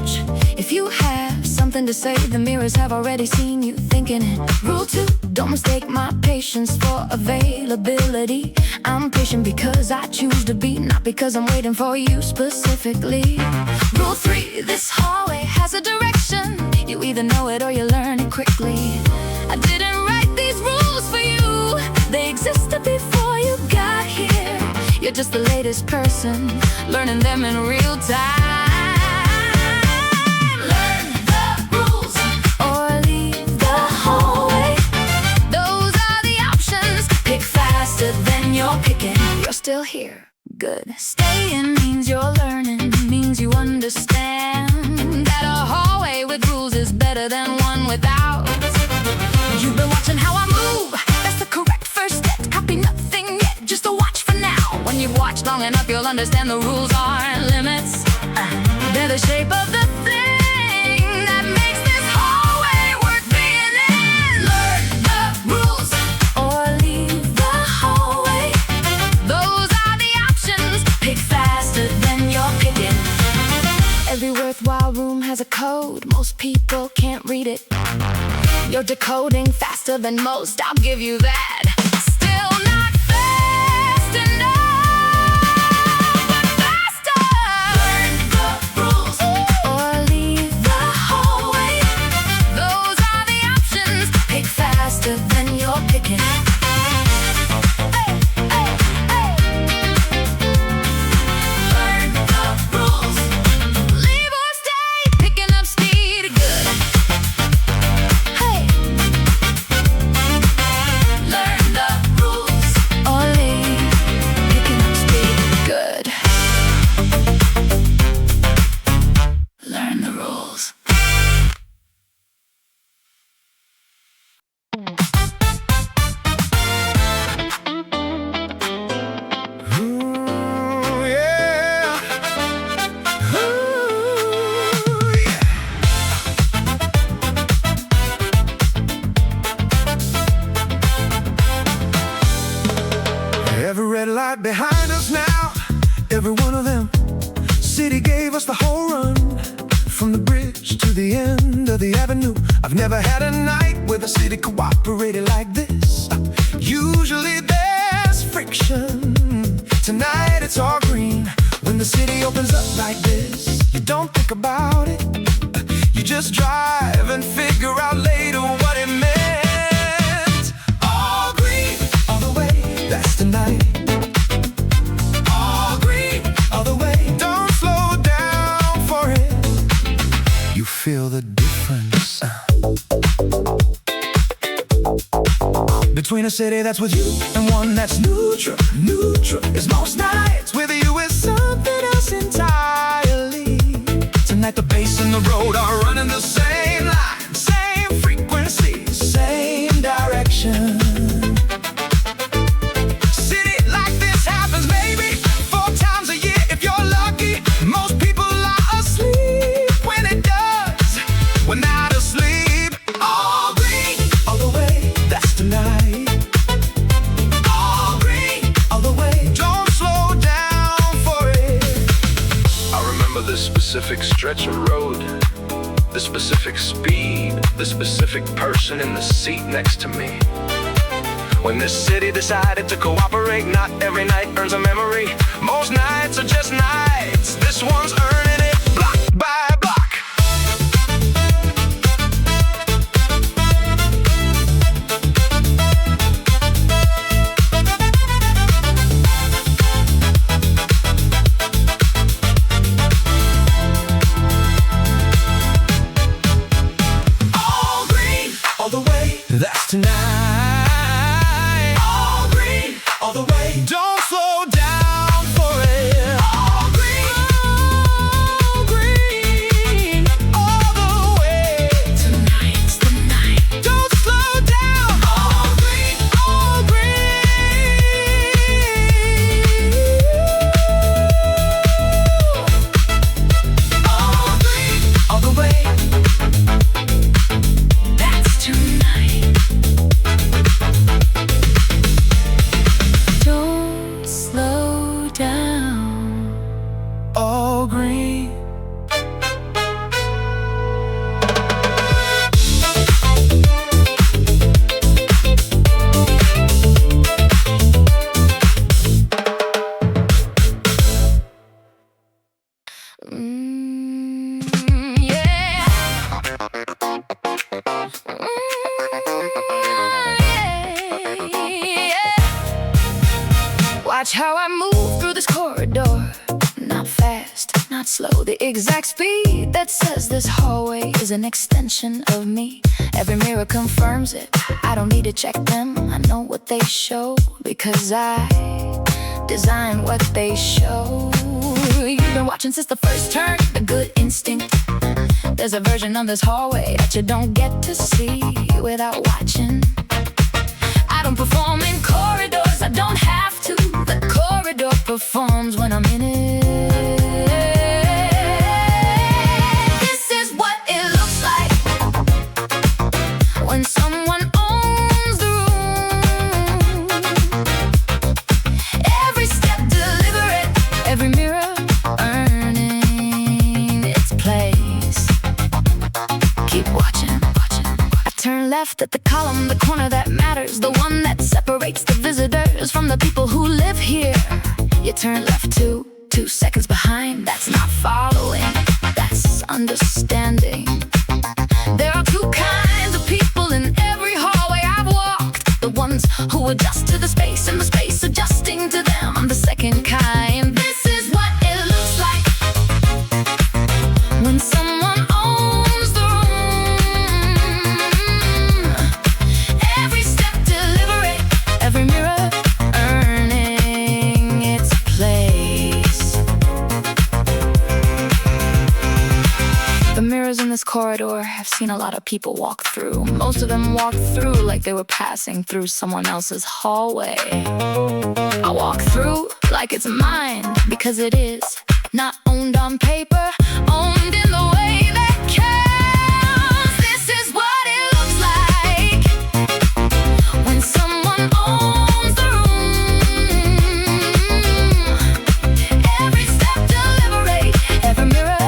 approach. If you have something to say, the mirrors have already seen you thinking it. Rule 2, don't mistake my patience for availability. I'm patient because I choose to be, not because I'm waiting for you specifically. Rule 3, this hallway has a direction. You either know it or you learn it quickly. I didn't write these rules for you, they existed before you got here. You're just the latest person, learning them in real time. Learn the rules or leave the hallway. Those are the options. Pick faster than you're picking. You're still here, good. Staying means you're learning, means you understand that a hallway with rules is better than one without. You've been watching how I move, that's the correct first step. Copy nothing yet, just a watch for now. When you've watched long enough, you'll understand the rules aren't limits. They're the shape of the thing that makes this hallway worth being in. Learn the rules or leave the hallway. Those are the options. Pick faster than you're picking. Every worthwhile room has a code. Most people can't read it. You're decoding faster than most, I'll give you that. Still not fast enough, but faster. Learn the rules or leave the hallway. Those are the options. Pick faster than you're picking. Hey, hey, hey. Learn the rules. Leave or stay, picking up speed, good. Learn the rules or leave, picking up speed, good. Learn the rules. Ooh, yeah. Ooh, yeah. Every red light behind us now, every one of them. City gave us the whole run, from the bridge to the end of the avenue. I've never had a night where the city cooperated like this. Usually there's friction. Tonight it's all green. When the city opens up like this, you don't think about it. You just drive and figure out later what it meant. All green, all the way, that's tonight. All green, all the way, don't slow down for it. You feel the difference between a city that's with you and one that's neutral. Neutral is most nights with you is something else entirely. Tonight the bass and the road are running the same line, same frequency, same direction. City like this happens maybe 4 times a year if you're lucky. Most people are asleep when it does. We're not asleep. All green, all the way, that's tonight. All green, all the way, don't slow down for it. I remember this specific stretch of road, the specific speed, the specific person in the seat next to me. When this city decided to cooperate, not every night earns a memory. Most nights are just nights. This one's earning it block by block. All green, all the way, that's tonight. All green, all the way, don't slow down for it. All green, Watch how I move through this corridor. Not fast, not slow, the exact speed that says this hallway is an extension of me. Every mirror confirms it, I don't need to check them. I know what they show, because I design what they show. You've been watching since the first turn, the good instinct. There's a version of this hallway that you don't get to see without watching. I don't perform in corridors, I don't have to. The corridor performs when I'm in it. This is what it looks like when someone owns the room. Every step deliberate, every mirror earning its place. Keep watching. I turn left at the column, the corner that matters, the one that separates the visitors from the people who live here. You turn left 2 seconds behind. That's not following, that's understanding. There are two kinds of people in every hallway I've walked. The ones who adjust to the space and the space adjusting to them. I'm the second kind. This is what it looks like when someone owns the room. Every step deliberate, every mirror earning its place. The mirrors in this corridor have seen a lot of people walk through. Most of them walk through like they were passing through someone else's hallway. I walk through like it's mine, because it is. Not owned on paper, owned in the way that counts. This is what it looks like when someone owns the room. Every step deliberate, every mirror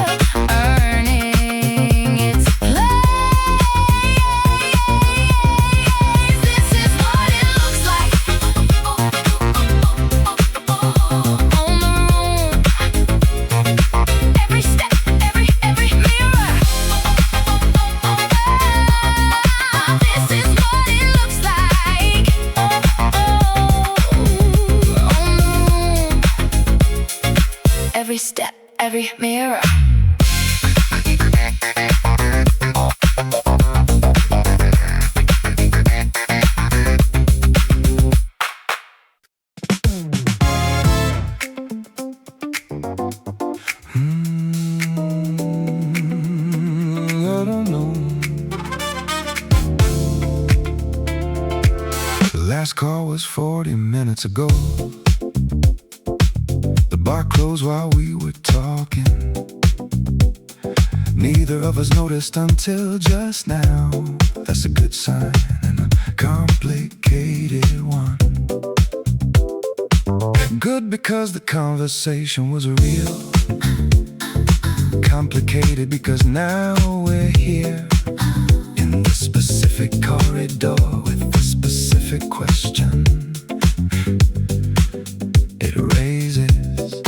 earning its place. This is what it looks like. Own the room. Every step, every mirror. This is what it looks like. Own the room. Every step, every mirror. I don't know. The last call was 40 minutes ago. The bar closed while we were talking. Neither of us noticed until just now. That's a good sign and a complicated one. Good because the conversation was real. Complicated because now we're here in the specific corridor with the specific question it raises.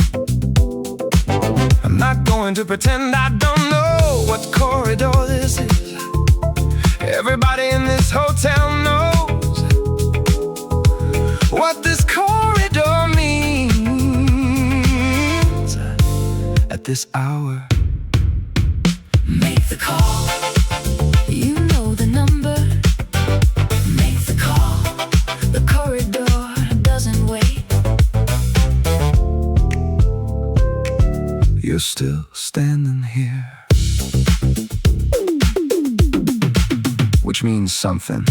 I'm not going to pretend I don't know what corridor this is. Everybody in this hotel knows what this corridor means at this hour. Make the call. You know the number. Make the call. The corridor doesn't wait. You're still standing here, which means something.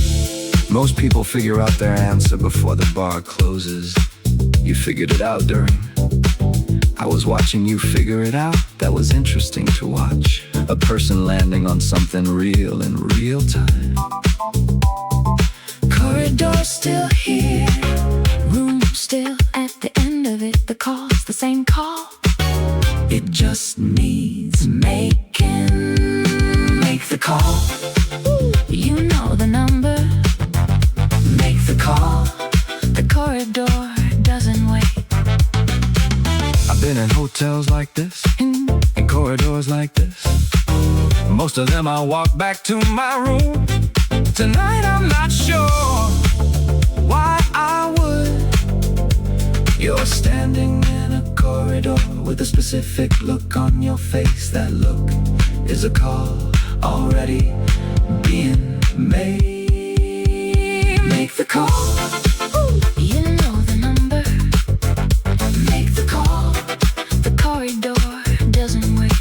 Most people figure out their answer before the bar closes. You figured it out during. I was watching you figure it out. That was interesting to watch. A person landing on something real in real time. Corridor still here. Room still at the end of it. The call's the same call. It just needs making. Make the call. You know the number. Make the call. The corridor doesn't wait. I've been in hotels like this, in corridors like this. Most of them I walk back to my room. Tonight I'm not sure why I would You're standing in a corridor with a specific look on your face. That look is a call already being made. Make the call. You know the number. Make the call. The corridor doesn't wait.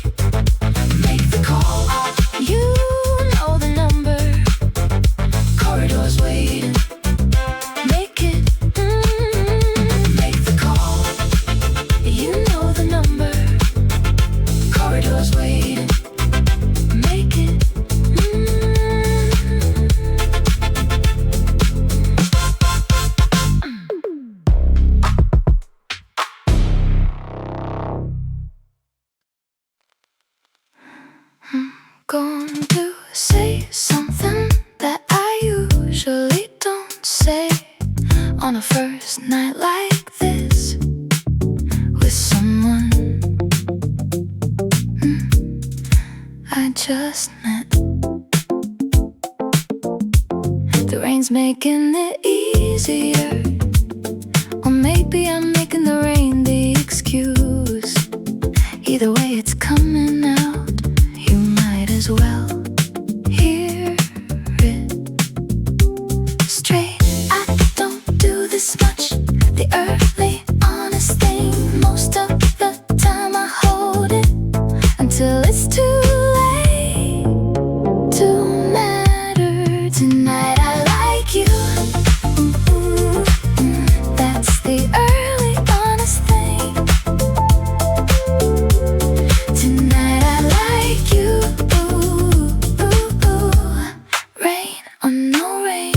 Make the call. You know the number. Corridor's waiting. Make it. Make the call. You know the number. Corridor's waiting. Make it. Going to say something that I usually don't say on a first night like this with someone I just met. The rain's making it easier, or maybe I'm making the rain the excuse. Either way, it's coming out. You might as well hear it straight. I don't do this much, the early honest thing. Most of the time I hold it until it's too late to matter. Tonight I like you. That's the early honest thing. Tonight I like you. Rain or no rain.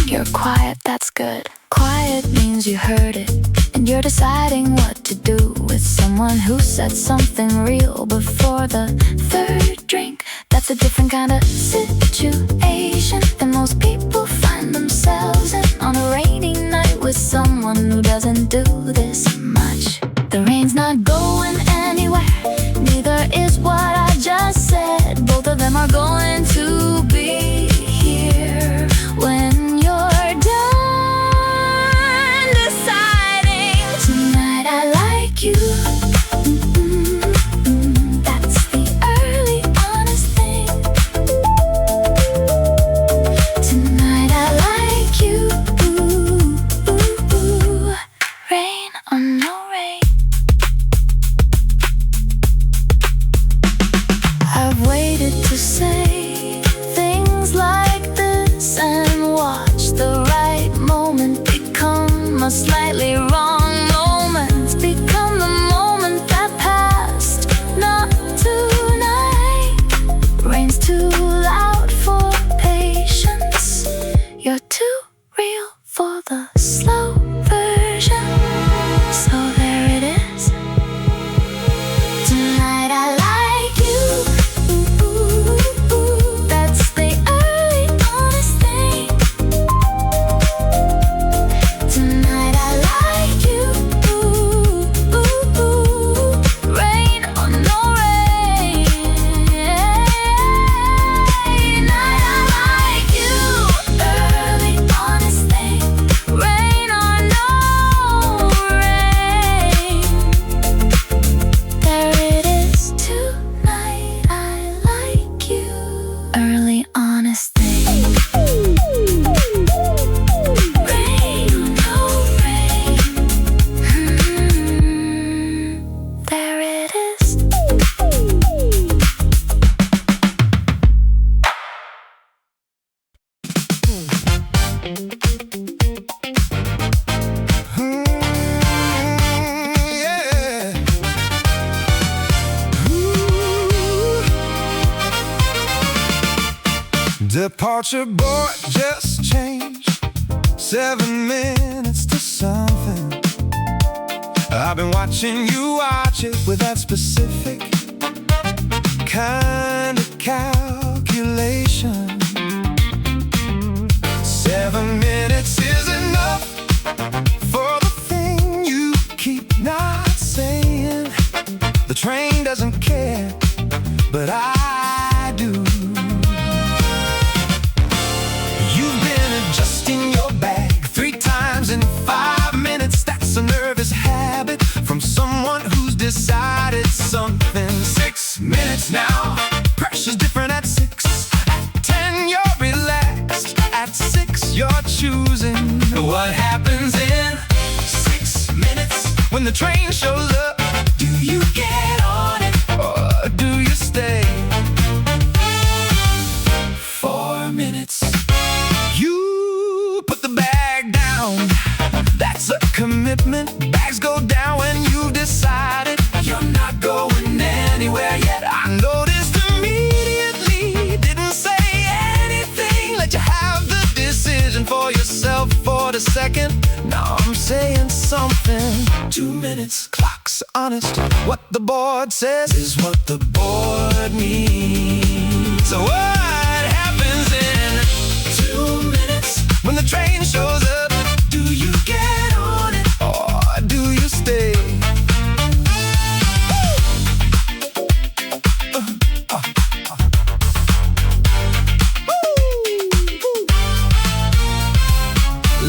You're quiet, that's good. Quiet means you heard it, and you're deciding what to do with someone who said something real before the third drink. That's a different kind of situation than most people find themselves in on a rainy night with someone who doesn't do this much. The rain's not going anywhere, neither is what I just said. Both of them are going to be here when you're done deciding. Tonight I like you. That's the early honest thing. Tonight I like you. Rain or no rain. I've waited to say things like this and watch the right moment become a slightly wrong moment, become the moment that passed. Not tonight. Rain's too loud for patience. You're too real for the slow version. So there it is. Tonight I like you. That's the early honest thing. Tonight I like you. Rain or no rain. Tonight I like you. Early honest thing. Rain or no rain. There it is. Tonight I like you. Early honest thing. Rain or no rain. There it is. Yeah. Departure board just changed. 7 minutes to something. I've been watching you watch it with that specific kind of calculation. 7 minutes is enough for the thing you keep not saying. The train doesn't care, but I do. You've been adjusting your bag 3 times decided something. 6 minutes now, pressure's different at 6. At 10 you're relaxed, at 6 you're choosing. What happens in 6 minutes when the train shows up? Do you get on it or do you stay? 4 minutes, you put the bag down. That's a commitment. Bags go down when you've decided you're not going anywhere yet. I noticed immediately, didn't say anything. Let you have the decision for yourself for the second. Now I'm saying something. 2 minutes, clock's honest. What the board says is what the board means. So what happens in 2 minutes when the train shows up? Do you get on it or do you stay?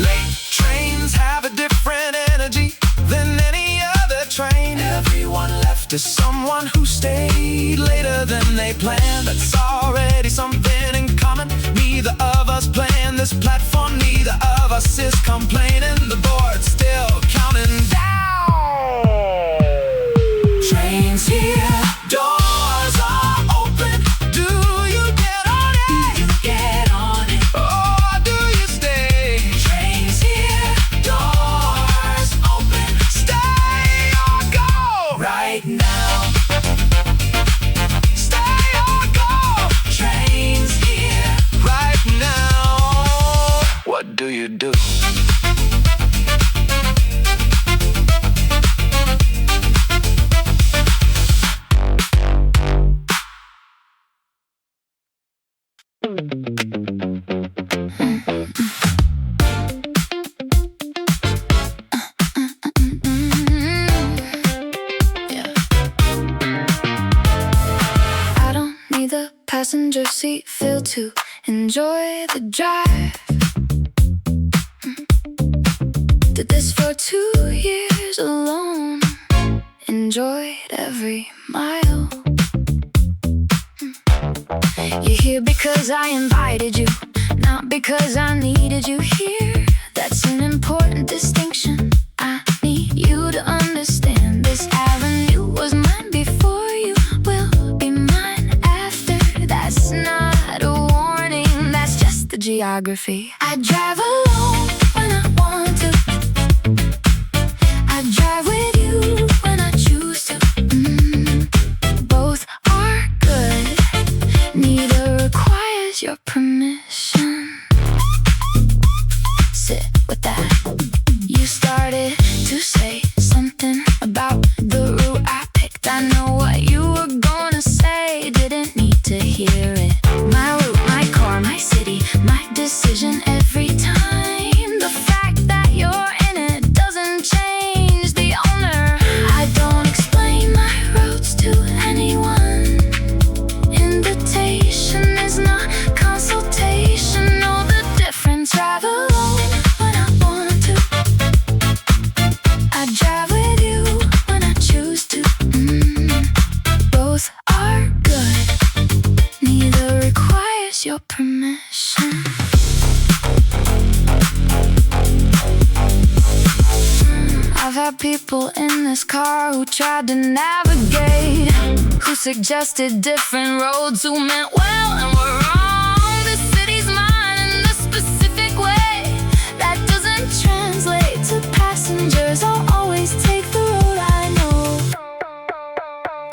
Late trains have a different energy than any other train. Everyone left is someone who stayed later than they planned. That's already something in common. Neither of us planned this platform, neither of us is complaining. The board's still counting down. Train's here, doors are open. Do you get on it? Do you get on it? Or do you stay? Train's here, doors open. Stay or go right now. Stay or go. Train's here right now. What do you do? I don't need the passenger seat filled to enjoy the drive. Did this for 2 years alone. Enjoyed every mile. You're here because I invited you, not because I needed you here. That's an important distinction. I need you to understand. This avenue was mine before you will be mine after. That's not a warning, that's just the geography. I drive alone when I want to. I drive with you when I choose to. Both are good, neither requires your permission. Sit with that. You started to say something about the route I picked. I know what you were gonna say, didn't need to hear it. My route, my car, my city, my decision every time. The fact that you're in it doesn't change the owner. I don't explain my routes to anyone. Invitation is not consultation. Know the difference. Drive alone when I want to. I drive with you when I choose to. Both are good, neither requires your permission. I've had people in this car who tried to navigate, who suggested different roads, who meant well and were wrong. This city's mine in a specific way that doesn't translate to passengers. I'll always take the road I know.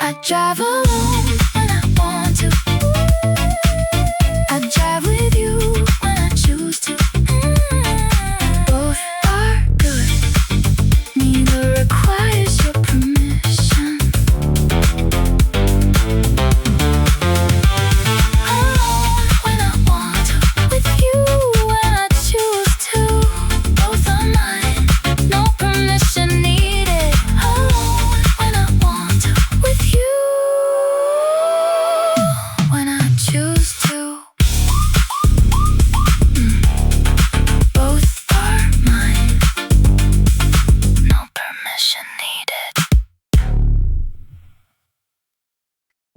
I drive alone when I want to. I drive with you when I choose to. Both are good, neither requires your permission.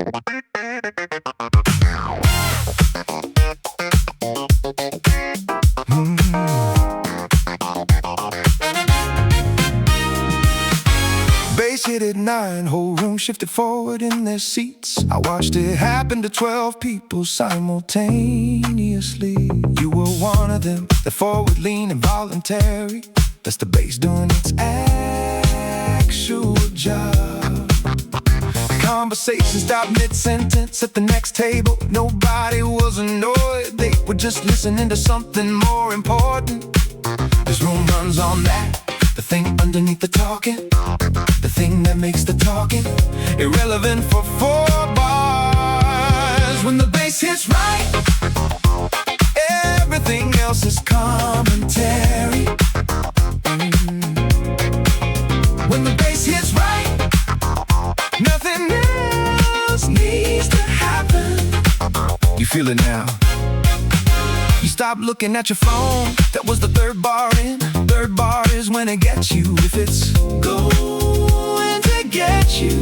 Bass hit at 9, whole room shifted forward in their seats. I watched it happen to 12 people simultaneously. You were one of them, the forward lean involuntary. That's the bass doing its actual job. Conversation stopped mid-sentence at the next table. Nobody was annoyed, they were just listening to something more important. This room runs on that, the thing underneath the talking, the thing that makes the talking irrelevant for 4 bars. When the bass hits right, everything else is commentary. When the bass hits right, nothing else needs to happen. You feel it now. You stop looking at your phone. That was the 3rd bar in. 3rd bar is when it gets you. If it's going to get you,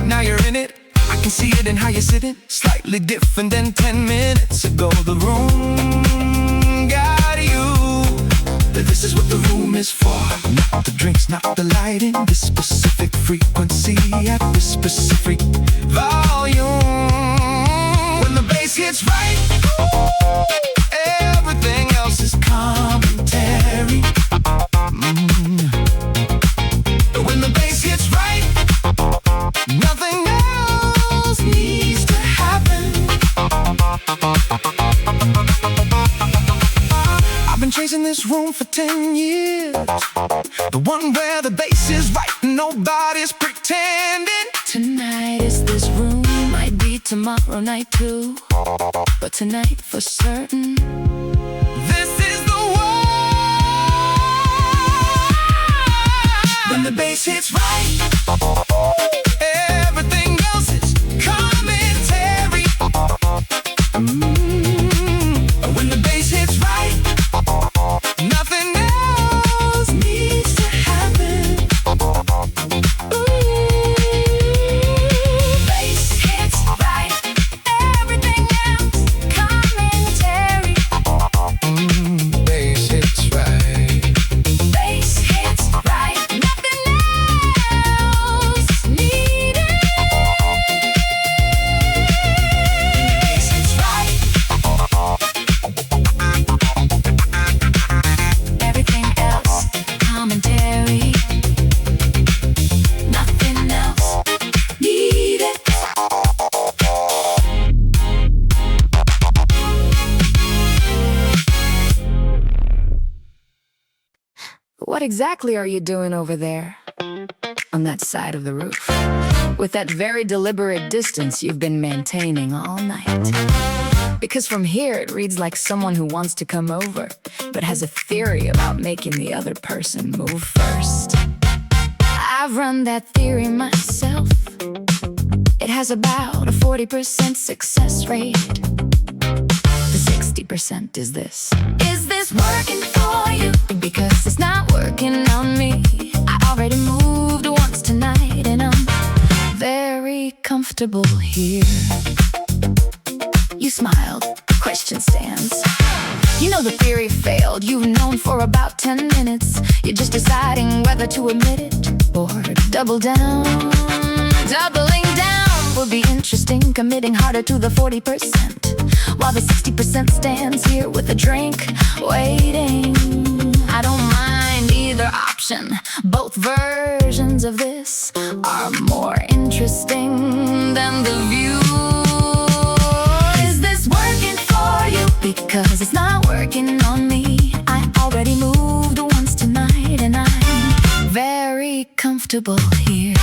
now you're in it. I can see it in how you're sitting, slightly different than 10 minutes ago. The room got you. This is what the room is for. Not the drinks, not the lighting. This specific frequency at this specific volume. When the bass hits right, everything else is commentary. When the bass hits right, nothing else needs to happen. I've been chasing this room for 10 years, the one where the bass is right and nobody's pretending. Tonight is this room, might be tomorrow night too, but tonight for certain, this is the one. When the bass hits right, everything else is commentary. When the bass hits right, nothing else needs to happen. bass hits right, everything else commentary. Bass hits right. Bass hits right, nothing else needed. Bass hits right, everything else commentary. Nothing else needed. What exactly are you doing over there, on that side of the roof, with that very deliberate distance you've been maintaining all night? Because from here it reads like someone who wants to come over, but has a theory about making the other person move first. I've run that theory myself. It has about a 40% success rate. The 60% is this. Is this working for you? Because it's not working on me. I already moved once tonight and I'm very comfortable here. You smiled, question stands. You know the theory failed. You've known for about 10 minutes. You're just deciding whether to admit it or double down. Doubling down would be interesting, committing harder to the 40%, while the 60% stands here with a drink, waiting. I don't mind either option. Both versions of this are more interesting than the view. Is this working for you? Because it's not working on me. I already moved once tonight and I'm very comfortable here.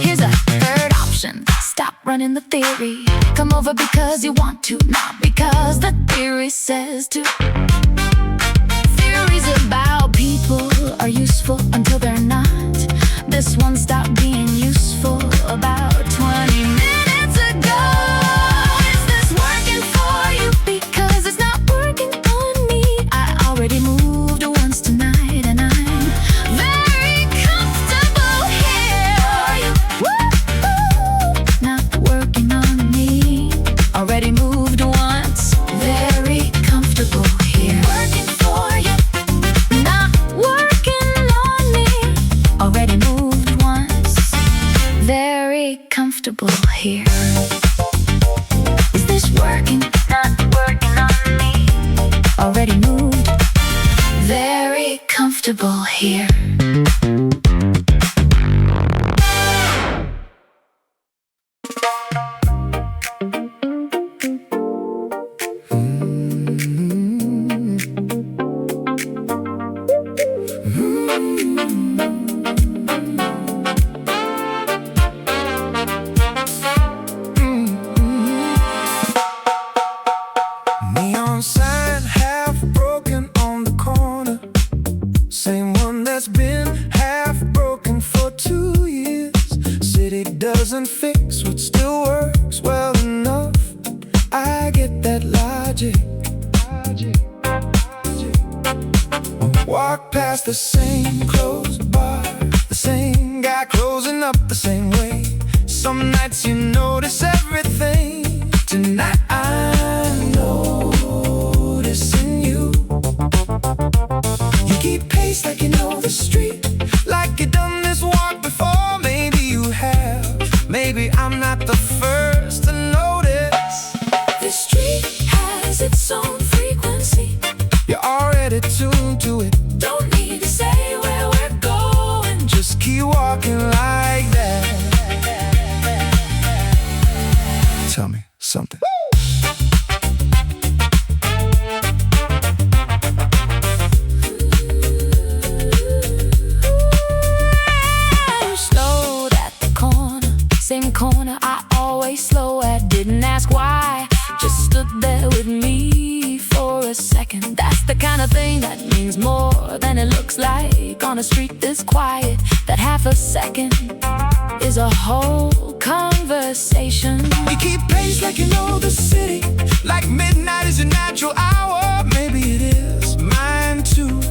Here's a third option. Stop running the theory. Come over because you want to, not because the theory says to. Theories about people are useful until they're not. This one stopped being useful about 20 minutes ago. Is this working for you? Because it's not working on me. I already moved once tonight and I'm very comfortable here. comfortable here. Is this working? Not working on me. Already moved. Very comfortable here. Neon sign half broken on the corner. Same one that's been half broken for 2 years. City doesn't fix what still works well enough. I get that logic. Walk past the same closed bar, the same guy closing up the same way. Some nights you notice everything. Tonight I'm noticing you. You keep pace like you know the street, like you done this walk before. Maybe you have, maybe I'm not the first to notice. This street has its own frequency. You're already tuned to it. Don't need to say where we're going. Just keep walking like that. Tell me something. Slowed at the corner, same corner I always slow at. Didn't ask why, just stood there with me for a second. That's the kind of thing that means more than it looks like on a street this quiet. That half a second is a whole conversation. You keep pace like you know the city, like midnight is your natural hour. Maybe it is mine too.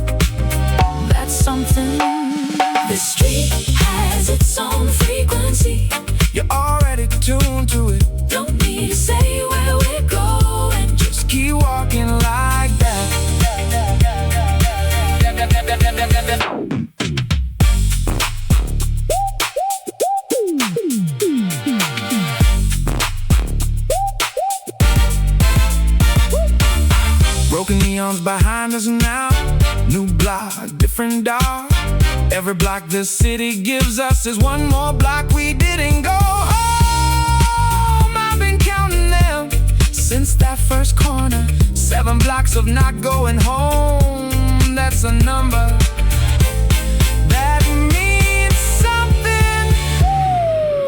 That's something. This street has its own frequency. You're already tuned to it. Don't need to say where we're going. Just keep walking like that. Broken neons behind us now. New block, different door. Every block this city gives us is one more block we didn't go home. I've been counting them since that first corner. 7 blocks of not going home. That's a number that means something.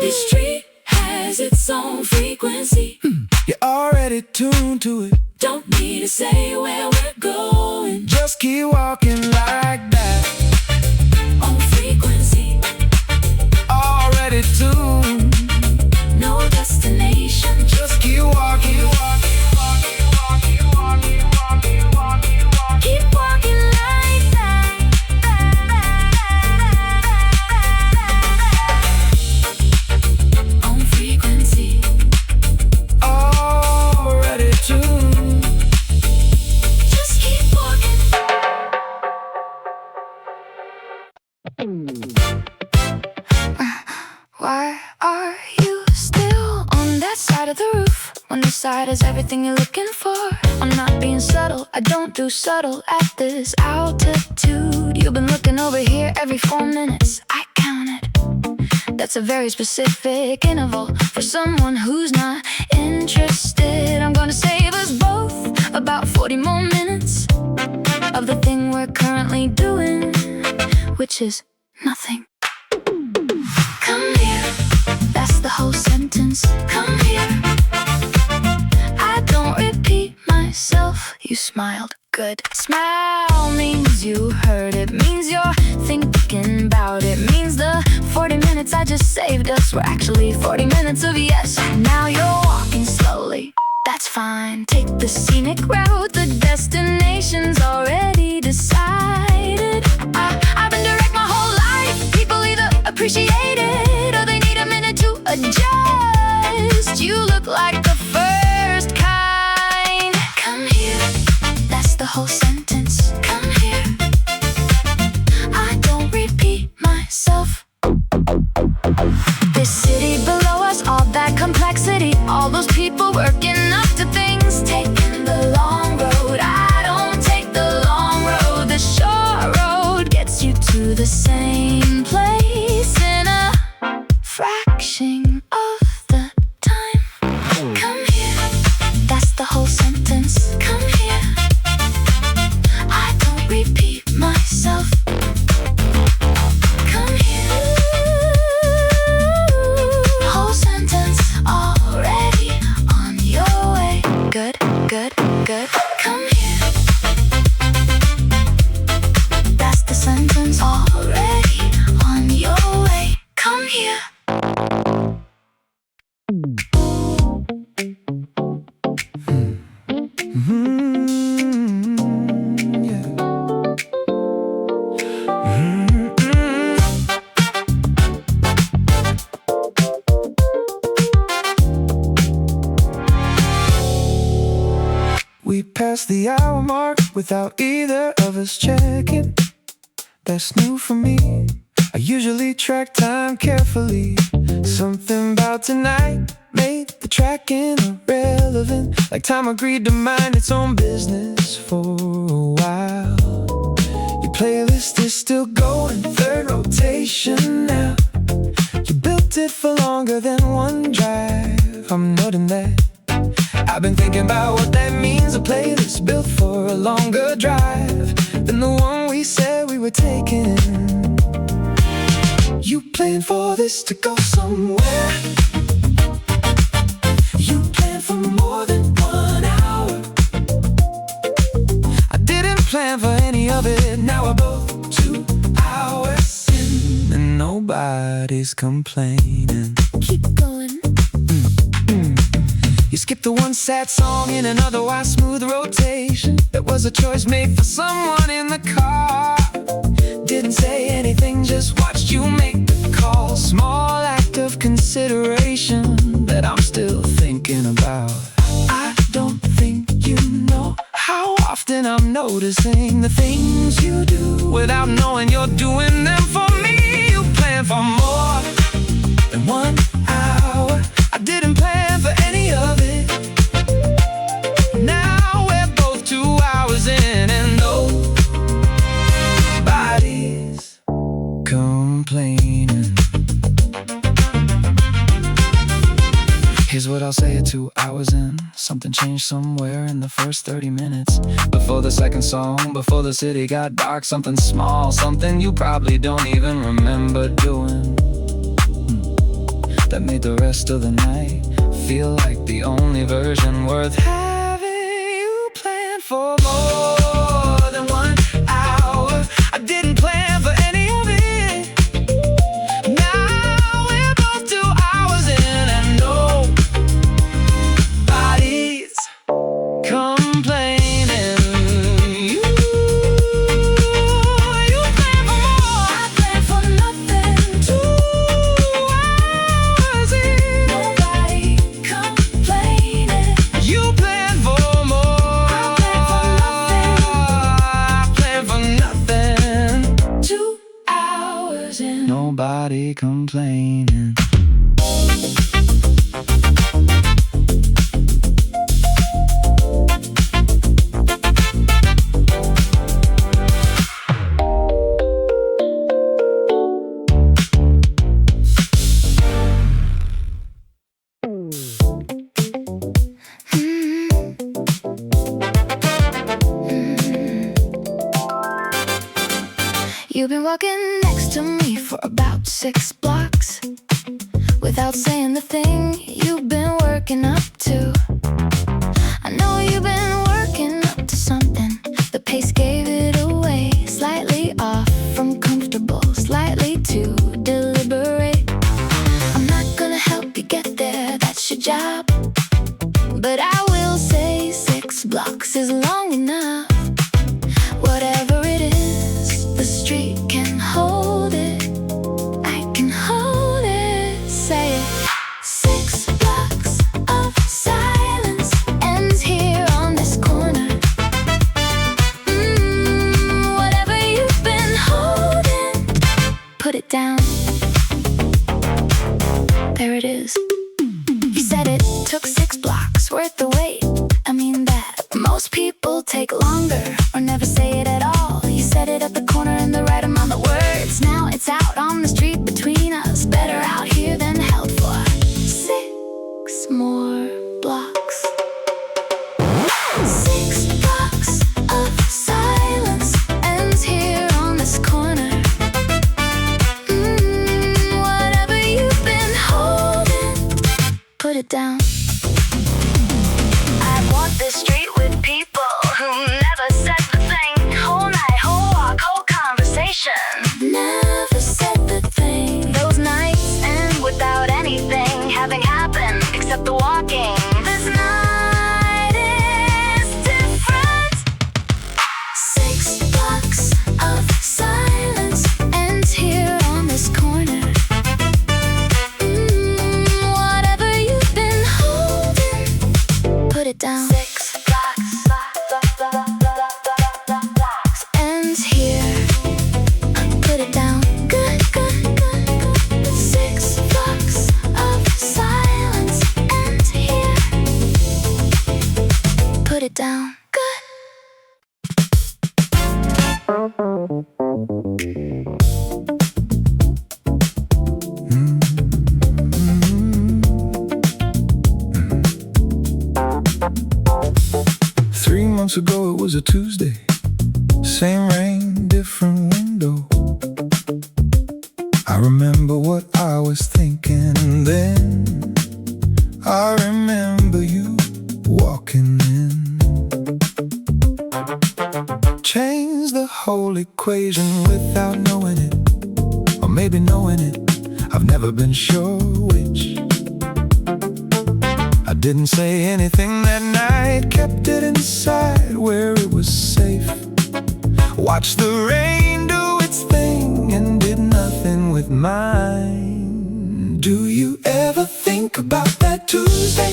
This street has its own frequency. You're already tuned to it. Don't need to say where we're going. Just keep walking like that. On frequency, Already tuned. no destination. Just keep walking. Keep walking like that. On frequency, Already tuned. just keep walking. Why are you still on that side of the roof when this side is everything you're looking for? I'm not being subtle, I don't do subtle at this altitude. You've been looking over here every 4 minutes, I counted. That's a very specific interval for someone who's not interested. I'm gonna save us both about 40 more minutes of the thing we're currently doing, which is nothing. Come here, that's the whole sentence. Come here. I don't repeat myself. You smiled, good. Smile means you heard it, means you're thinking about it, means the 40 minutes I just saved us were actually 40 minutes of yes. Now you're walking slowly, that's fine. Take the scenic route, the destination's already decided. I've been direct my whole life. People either appreciate it or they need a minute to adjust. You look like the first kind. Come here, that's the whole sentence. Come here. I don't repeat myself. This city below us, all All those people working up to things, taking the long road. I don't take the long road. The short road gets you to the same place in a fraction of the time. Come here, that's the whole sentence. Come here, I don't repeat myself. Come here, whole sentence already on your way. Good, good, good. Come here, that's the sentence already on your way. Come here. We passed the hour mark without either of us checking. That's new for me. I usually track time carefully. Something about tonight made the tracking irrelevant. Like time agreed to mind its own business for a while. Your playlist is still going, third rotation now. You built it for longer than one drive. I'm noting that. I've been thinking about what that means. A playlist built for a longer drive than the one we said we were taking. You planned for this to go somewhere. You planned for more than 1 hour. I didn't plan for any of it. Now we're both 2 hours in, and nobody's complaining. Keep going. You skipped the one sad song in an otherwise smooth rotation. That was a choice made for someone in the car. Didn't say anything, just watched you make the call. Small act of consideration that I'm still thinking about. I don't think you know how often I'm noticing the things you do without knowing you're doing them for me. You plan for more than 1 hour. I didn't plan for any of it. Now we're both 2 hours in, and nobody's complaining. Here's what I'll say at 2 hours in. Something changed somewhere in the first 30 minutes. Before the second song, before the city got dark. Something small, something you probably don't even remember doing, that made the rest of the night feel like the only version worth having. You planned for more than 1 hour. I didn't plan for any of it. Now we're both 2 hours in, and nobody's complaining. You plan for more. I plan for nothing. 2 hours in. Nobody complaining. You plan for more. I plan for nothing. 2 hours in. Nobody complaining. You've been walking next to me for about 6 blocks without saying the thing you've been working up to. I know you've been working up to something. The pace gave it away. Slightly off from comfortable, slightly too deliberate. I'm not gonna help you get there, that's your job. But I will say 6 blocks is long enough. Whatever it is, the street can hold it. I can hold it. Say it. 6 blocks of silence ends here on this corner. Whatever you've been holding, put it down. There it is. You said it took 6 it down. I walk this street with people who never said the thing. Whole night, whole walk, whole conversation. Never said the thing. Those nights end without anything having happened except the walking. This night is different. 6 blocks of silence ends here on this corner. Whatever you've been holding, put it down. 6 blocks ends here. Put it down. Good, good, good, good. 6 blocks of silence ends here. Put it down. Good. 3 months ago it was a Tuesday. Same rain, different window. I remember what I was thinking then. I remember you walking in. Change the whole equation without knowing it, or maybe knowing it. I've never been sure which. I didn't say anything that night, kept it inside where it was safe. Watched the rain do its thing and did nothing with mine. Do you ever think about that Tuesday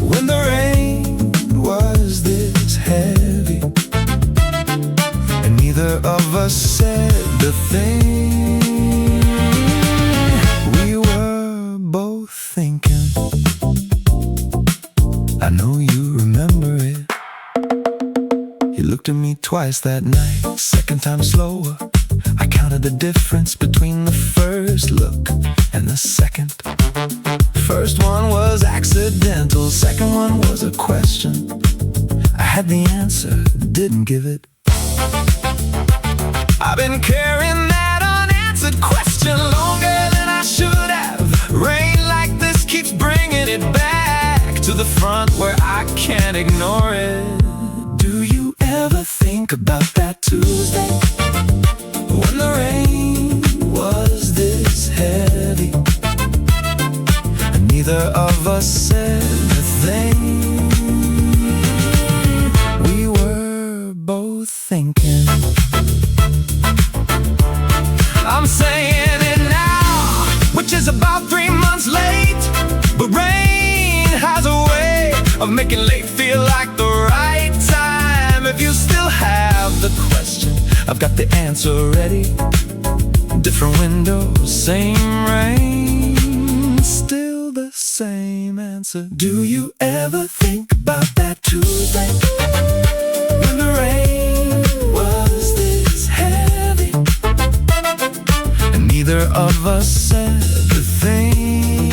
when the rain was this heavy and neither of us said a thing? We were both thinking. I know you remember it. You looked at me twice that night, second time slower. I counted the difference between the first look and the second. First one was accidental, second one was a question. I had the answer, didn't give it. I've been carrying that unanswered question longer than I should have. Rain like this keeps bringing it back to the front where I can't ignore it. Do you ever think about that Tuesday when the rain was this heavy and neither of us said a thing? We were both thinking. I'm saying it now, which is about 3 months late. But rain has a way of making late feel like the right time. If you still have the question, I've got the answer ready. Different windows, same rain, still the same answer. Do you ever think about that Tuesday when the rain was this heavy and neither of us said a thing?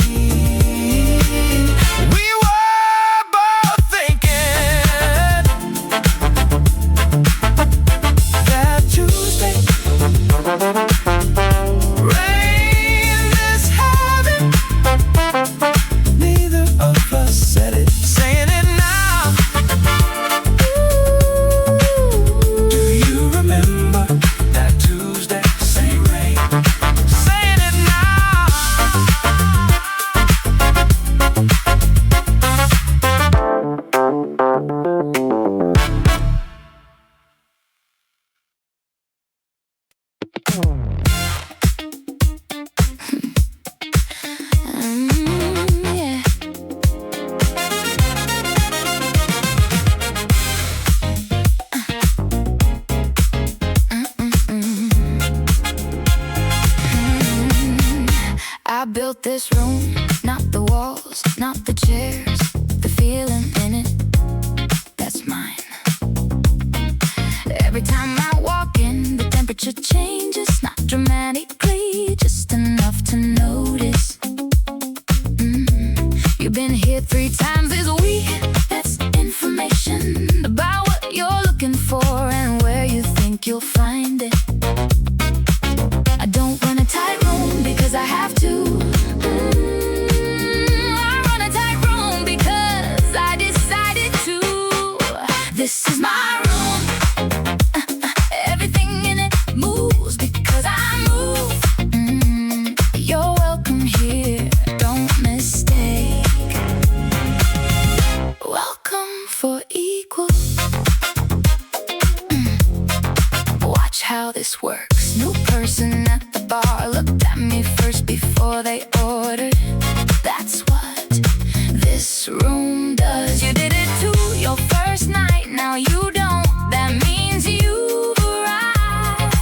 We were both thinking that Tuesday rain this heavy, neither of us said it. Saying it now. Do you remember that Tuesday? Same rain. Saying it now. Yeah. I built this room, not the walls, not the chairs, the feeling in it, that's mine. Every time I walk in, the temperature changes, not dramatically, just enough to notice. You've been here 3 times this week, that's information about what you're looking for and where you think you'll find it. I don't run a tight room because I have to. I order. That's what this room does. You did it too, your first night, now you don't. That means you've arrived.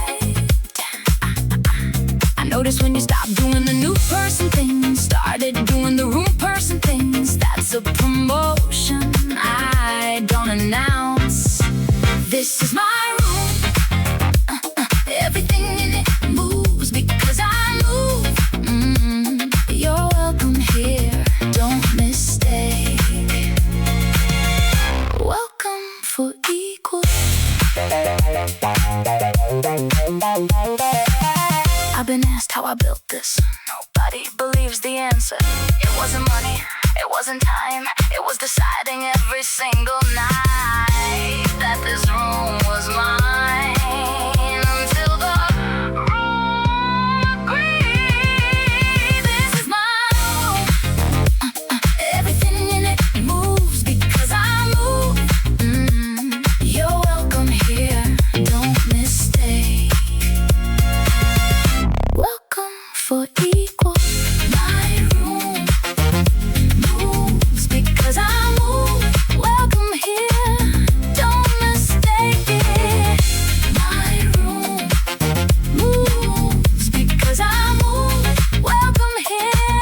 I noticed when you stopped doing the new person thing and started doing the room person things. That's a promotion I don't announce. This is my room. Everything in it moves because I move. You're welcome here, don't mistake. Welcome for equal. I've been asked how I built this. Nobody believes the answer. It wasn't money, it wasn't time. It was deciding every single night that this room was mine. Until the room agreed. This is my room. Everything in it moves because I move. You're welcome here, don't mistake. Welcome for equal. My room moves because I move. Welcome here, don't mistake it. My room moves because I move. Welcome here,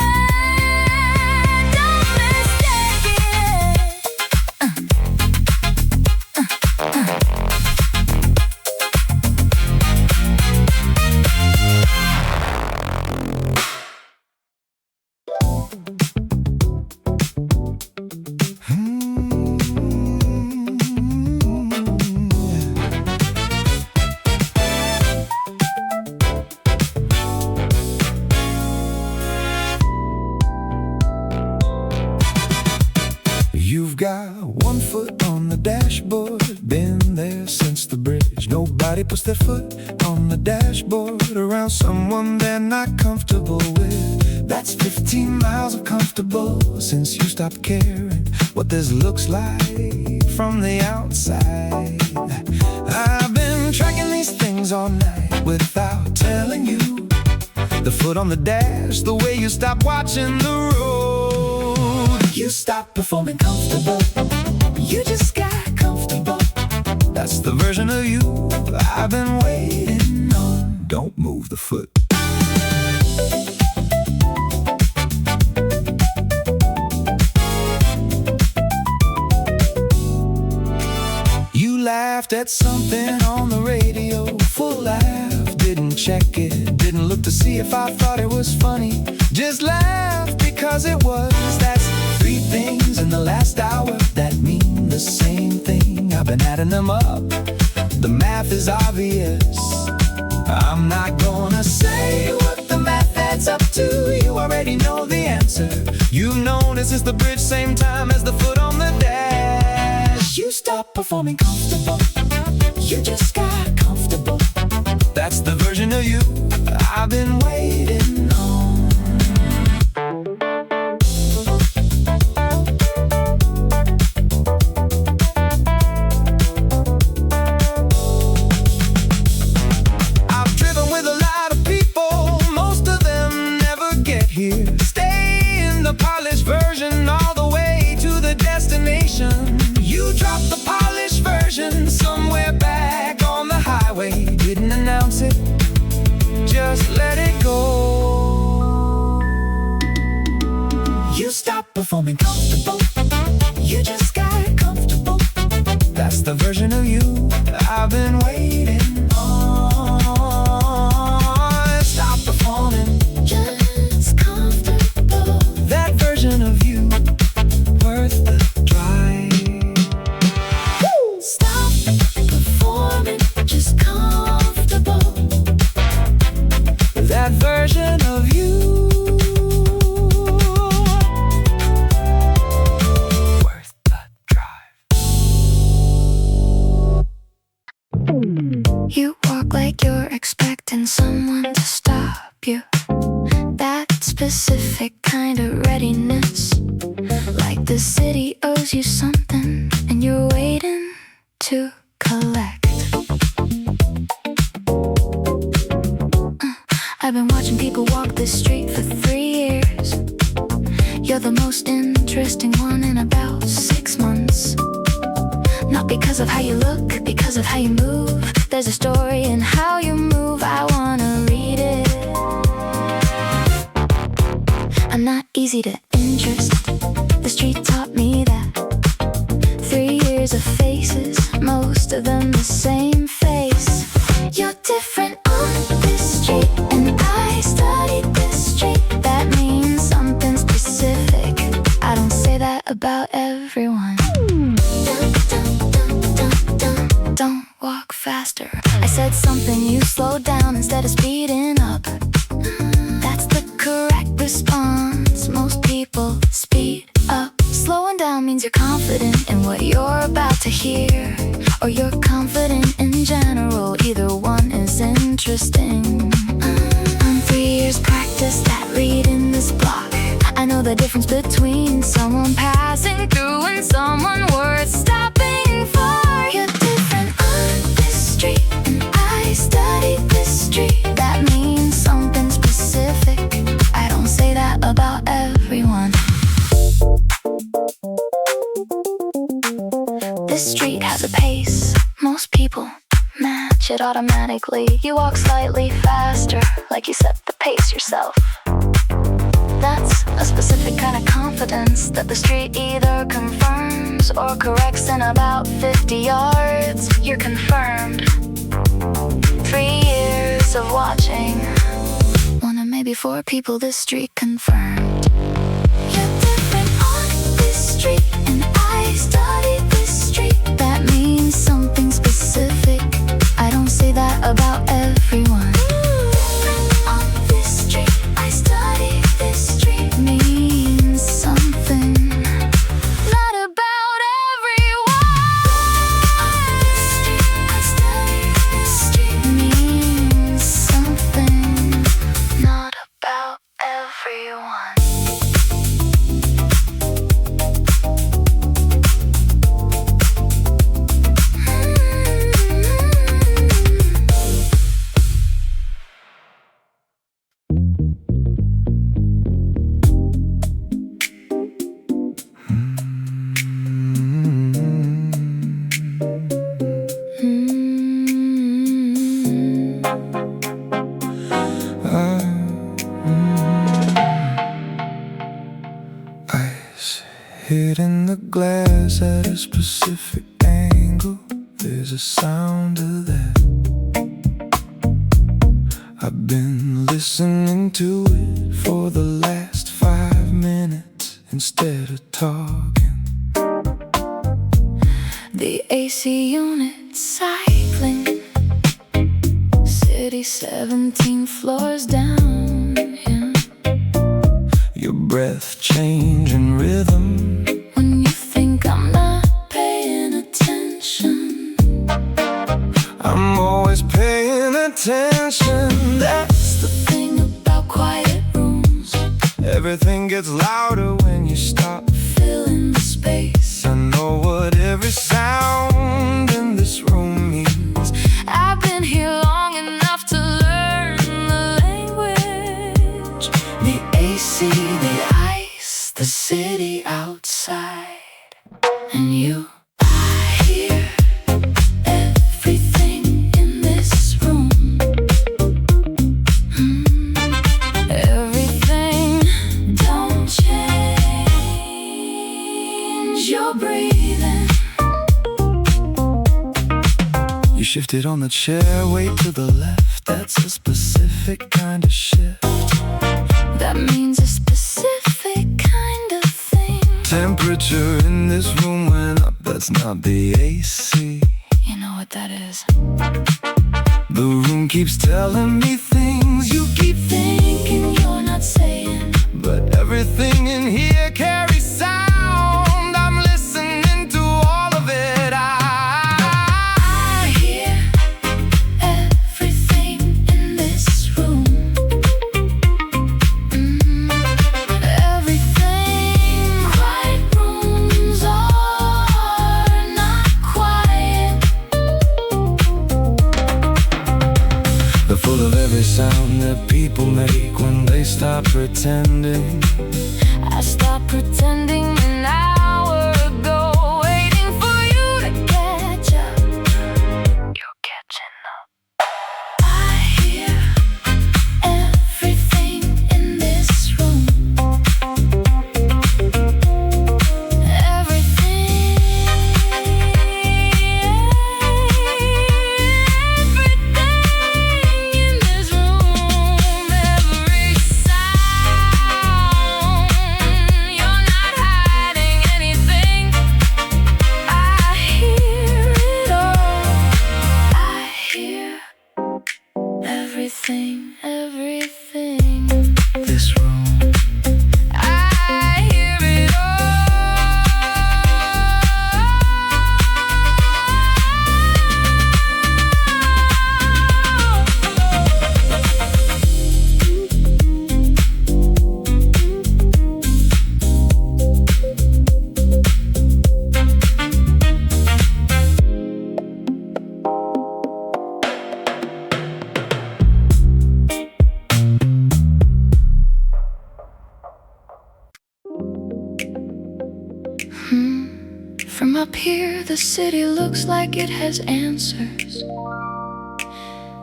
don't mistake You've got one foot on the dashboard, been there since the bridge. Nobody puts their foot on the dashboard around someone they're not comfortable with. That's 15 miles of comfortable since you stopped caring what this looks like from the outside. I've been tracking these things all night without telling you. The foot on the dash, the way you stop watching the road. You stop performing comfortable, you just got comfortable. That's the version of you I've been waiting on. Don't move the foot. You laughed at something on the radio, full laugh, didn't check it, didn't look to see if I thought it was funny. Just laughed because it was. That's 3 things in the last hour that mean the same thing. I've been adding them up, the math is obvious. I'm not gonna say what the math adds up to. You already know the answer. You've known it since the bridge, same time as the foot on the dash. You stop performing comfortable, you just got comfortable. That's the version of you I've been waiting on. I've driven with a lot of people, most of them never get here. Stay in the polished version all the way to the destination. You dropped the polished version somewhere back on the highway. Didn't announce it, just let it go. You stopped performing comfortable, you just got comfortable. That's the version of you I've been waiting on. Stop performing, just comfortable. That version of you, worth the drive. Stop performing, just comfortable. That version of you, worth the drive. You walk like you're expecting someone to stop you. That specific kind of readiness, like the city owes you something and you're waiting to collect. I've been watching people walk this street for 3 years. You're the most interesting one in about 6 months. Not because of how you look, because of how you move. There's a story in how you move, I wanna read it. I'm not easy to interest, the street taught me that. 3 years of faces, most of them the same face. You're different on this street, and I studied this street. That means something specific, I don't say that about everyone. Don't walk faster, I said something, you slowed down instead of speeding up. That's the correct response, most people speed up. Slowing down means you're confident in what you're about to hear, or you're confident in general, either one is interesting. 3 years practice at reading this block. I know the difference between someone passing through and someone worth stopping for. You're different on this street, and I studied this street. That means something specific, I don't say that about everyone. This street has a pace, most people match it automatically. You walk slightly faster, like you set the pace yourself. That's a specific kind of confidence that the street either confirms or corrects in about 50 yards. You're confirmed. 3 years of watching, 1 of maybe 4 people this street confirmed. You're different on this street, and I studied this street. That means something specific, I don't say that about everyone. Different on this street, I studied this street. Means something, not about everyone. I studied this street. Means something, not about everyone. Ice hitting the glass at a specific angle. There's a sound of that. I've been listening to it for the last 5 minutes instead of talking. The AC unit cycling, city 17 floors down, yeah. Your breath changing rhythm. When you think I'm not paying attention, I'm always paying attention. that's the thing about quiet rooms. Everything gets louder when you stop. Filling the space, I know what every sound in this room means. I've been here long enough to learn the language. The AC, the ice, the city outside. And you, I hear everything in this room. Everything, don't change your breathing. You shifted on the chair, weight to the left. That's a specific kind of shift. That means a specific kind of thing. Temperature in this room went up. That's not the AC. You know what that is. The room keeps telling me things you keep Thinking you're not saying, but everything in here carries sound. I'm listening to all of it. I hear everything in this room. Everything. Quiet rooms are not quiet. They're full of every sound that people make when they stop pretending. I stopped pretending an hour ago, waiting for you to catch up. You're catching up. I hear everything in this room. Everything in this room. Every sound. You're not hiding anything. I hear it all. I hear everything, everything. This room. I hear it From up here, the city looks like it has answers.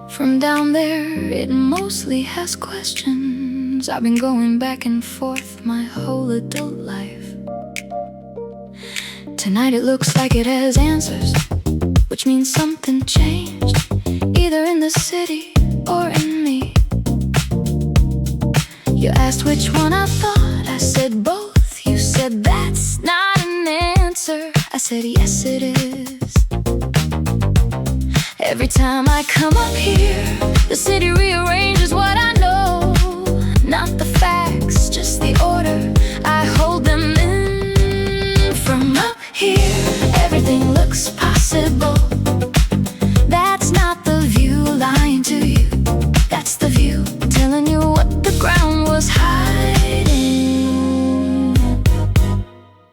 From down there, it mostly has questions. I've been going back and forth my whole adult life. Tonight it looks like it has answers, which means something changed, either in the city or in me. You asked which one I thought, I said both. You said that's not an answer, I said yes it is. Every time I come up here, the city rearranges what I know. Not the facts, just the order, I hold them in. From up here, everything looks possible. That's not the view lying to you, that's the view telling you what the ground was hiding.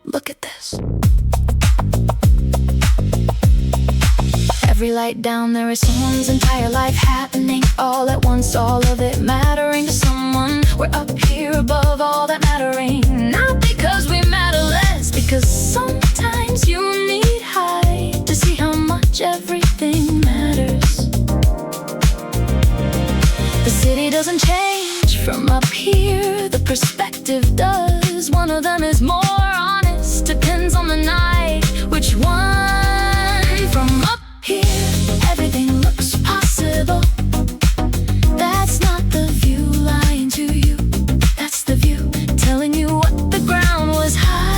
Look at this. Every light down there is someone's entire life happening all at once, all of it mattering to someone. We're up here above all that mattering, not because we matter less, because sometimes you need high to see how much everything matters. The city doesn't change from up here, the perspective does. One of them is more honest, depends on the night, which one. From up here, everything looks possible. That's not the view lying to you, that's the view telling you what the ground was hiding.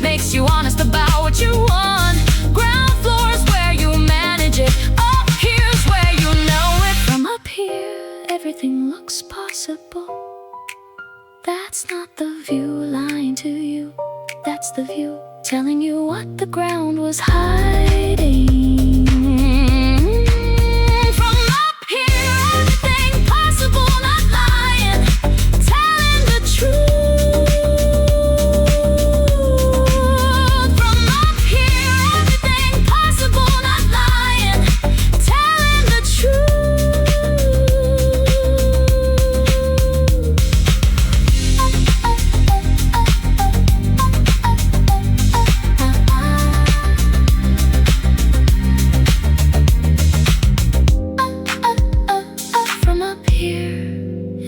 Makes you honest about what you want. Ground floor is where you manage it, up here's where you know it. From up here, everything looks possible. That's not the view lying to you, that's the view telling you what the ground was hiding. From up here, everything possible, not lying, telling the truth.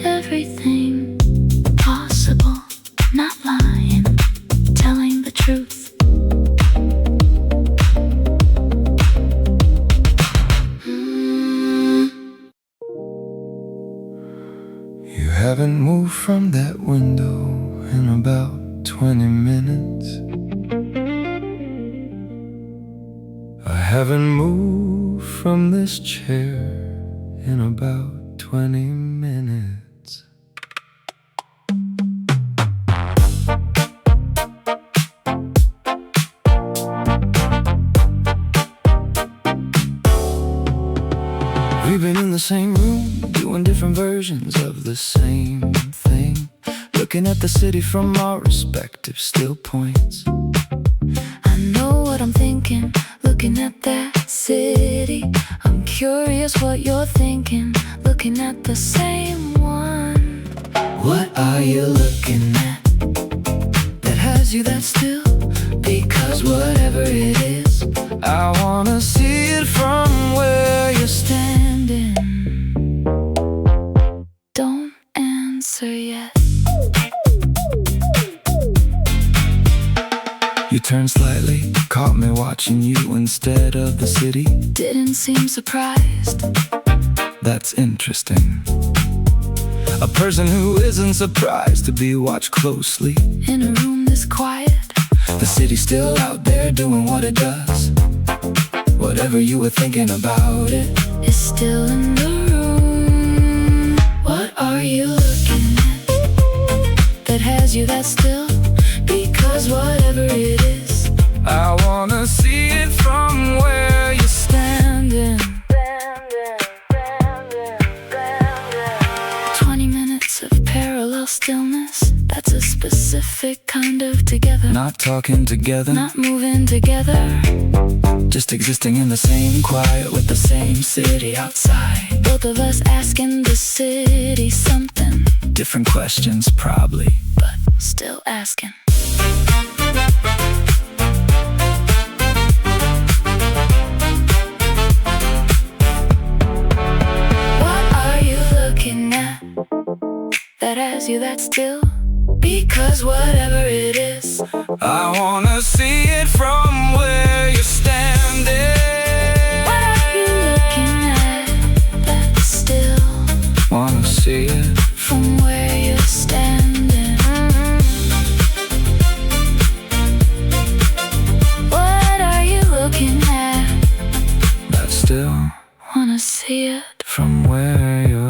Everything possible, not lying, telling the truth. You haven't moved from that window in about 20 minutes. I haven't moved from this chair in about 20 20 minutes. We've been in the same room, doing different versions of the same thing, looking at the city from our respective still points. I know what I'm thinking, looking at that city. I'm curious what you're thinking, looking at the same one. What are you looking at That has you that still? Because whatever it is, I wanna see it from where you're standing. Don't answer yet. You turned slightly, caught me watching you instead of the city. Didn't seem surprised. That's interesting. A person who isn't surprised to be watched closely. In a room this quiet, The city's still out there doing what it does. Whatever you were thinking about it is still in the room. What are you looking at that has you that still? Because whatever it is, I wanna see it from where you're standing. 20 minutes of parallel stillness, that's a specific kind of together. Not talking together, Not moving together, just existing in the same quiet with the same city outside. both of us asking the city something, Different questions probably, but still asking. What are you looking at that has you that still? Because whatever it is, I wanna see it from where you're standing. what are you looking at that still? Wanna see it From where you're standing. What are you looking at? but still Wanna see it from where you're